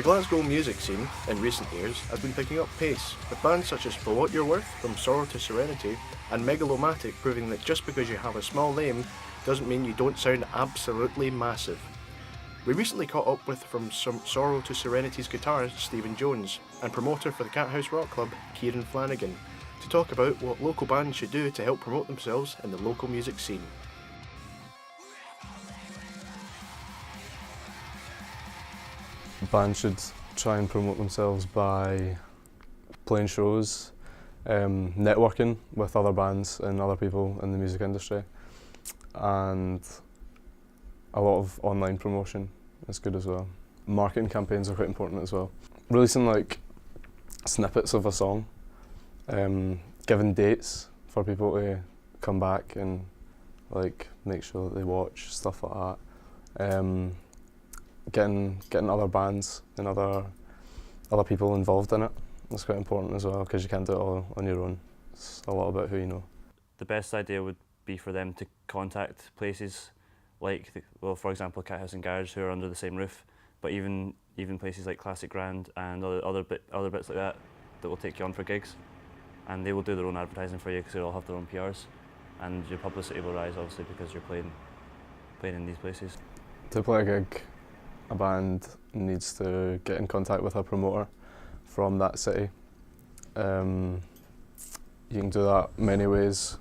The Glasgow music scene, in recent years, has been picking up pace, with bands such as For What You're Worth, From Sorrow to Serenity, and Megalomatic proving that just because you have a small name doesn't mean you don't sound absolutely massive. We recently caught up with From Sorrow to Serenity's guitarist Stephen Jones and promoter for the Cat House Rock Club, Kieran Flanagan, to talk about what local bands should do to help promote themselves in the local music scene. Bands should try and promote themselves by playing shows, networking with other bands and other people in the music industry, and a lot of online promotion is good as well. Marketing campaigns are quite important as well. Releasing like snippets of a song, giving dates for people to come back and like make sure that they watch, stuff like that. Getting other bands and other people involved in it is quite important as well, because you can't do it all on your own. It's a lot about who you know. The best idea would be for them to contact places like, for example, Cat House and Garage, who are under the same roof, but even places like Classic Grand and other bits like that will take you on for gigs, and they will do their own advertising for you because they all have their own PRs, and your publicity will rise obviously because you're playing in these places. To play a gig, a band needs to get in contact with a promoter from that city. You can do that many ways: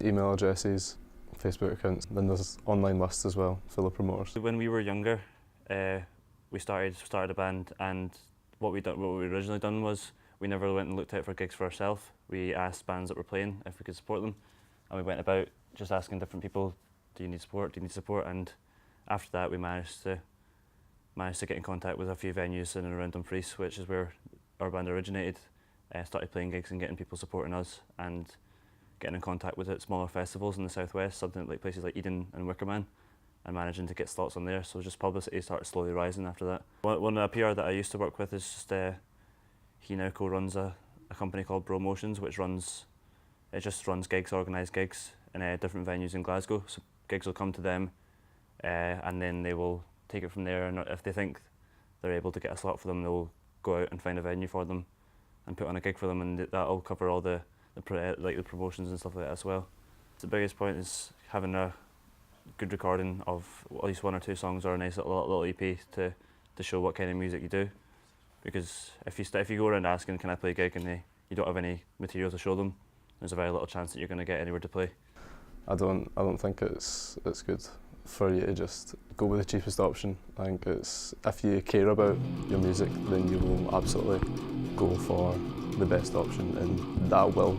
email addresses, Facebook accounts, then there's online lists as well full of promoters. When we were younger, we started a band, and what we originally done was we never went and looked out for gigs for ourselves. We asked bands that were playing if we could support them, and we went about just asking different people, do you need support, and after that we managed to get in contact with a few venues in and around Dumfries, which is where our band originated. Started playing gigs and getting people supporting us, and getting in contact with smaller festivals in the southwest, something like places like Eden and Wickerman, and managing to get slots on there. So just publicity started slowly rising after that. One PR that I used to work with is just he now co-runs a company called Bro Motions, which runs gigs, organised gigs in different venues in Glasgow. So gigs will come to them, and then they will take it from there, and if they think they're able to get a slot for them, they'll go out and find a venue for them and put on a gig for them, and that'll cover all the promotions and stuff like that as well. The biggest point is having a good recording of at least one or two songs or a nice little EP to show what kind of music you do. Because if you go around asking, can I play a gig, and you don't have any material to show them, there's a very little chance that you're going to get anywhere to play. I don't think it's good for you to just go with the cheapest option. I think if you care about your music, then you will absolutely go for the best option, and that will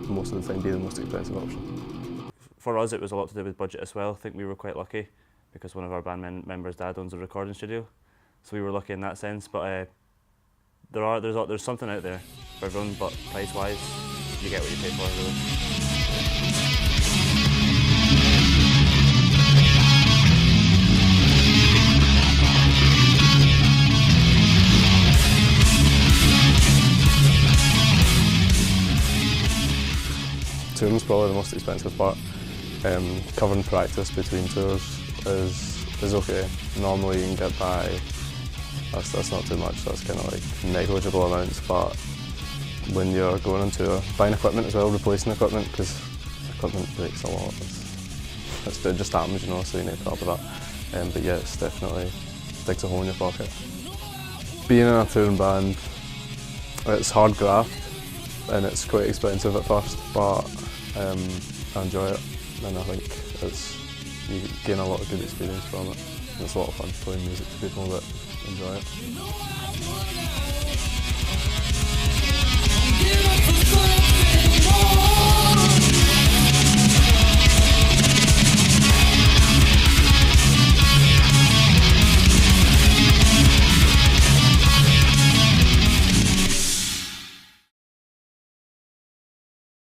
most of the time be the most expensive option. For us, it was a lot to do with budget as well. I think we were quite lucky because one of our band members' dad owns a recording studio, so we were lucky in that sense. But there's something out there for everyone, but price-wise, you get what you pay for, really. Touring's probably the most expensive part. Covering practice between tours is okay. Normally you can get by, that's not too much, that's kind of like negligible amounts, but when you're going on tour, buying equipment as well, replacing equipment, because equipment breaks a lot. It just happens, you know, so you need to put up with that. But yeah, it's definitely digs a hole in your pocket. Being in a touring band, it's hard graft and it's quite expensive at first, but I enjoy it, and I think you gain a lot of good experience from it. It's a lot of fun playing music to people that enjoy it.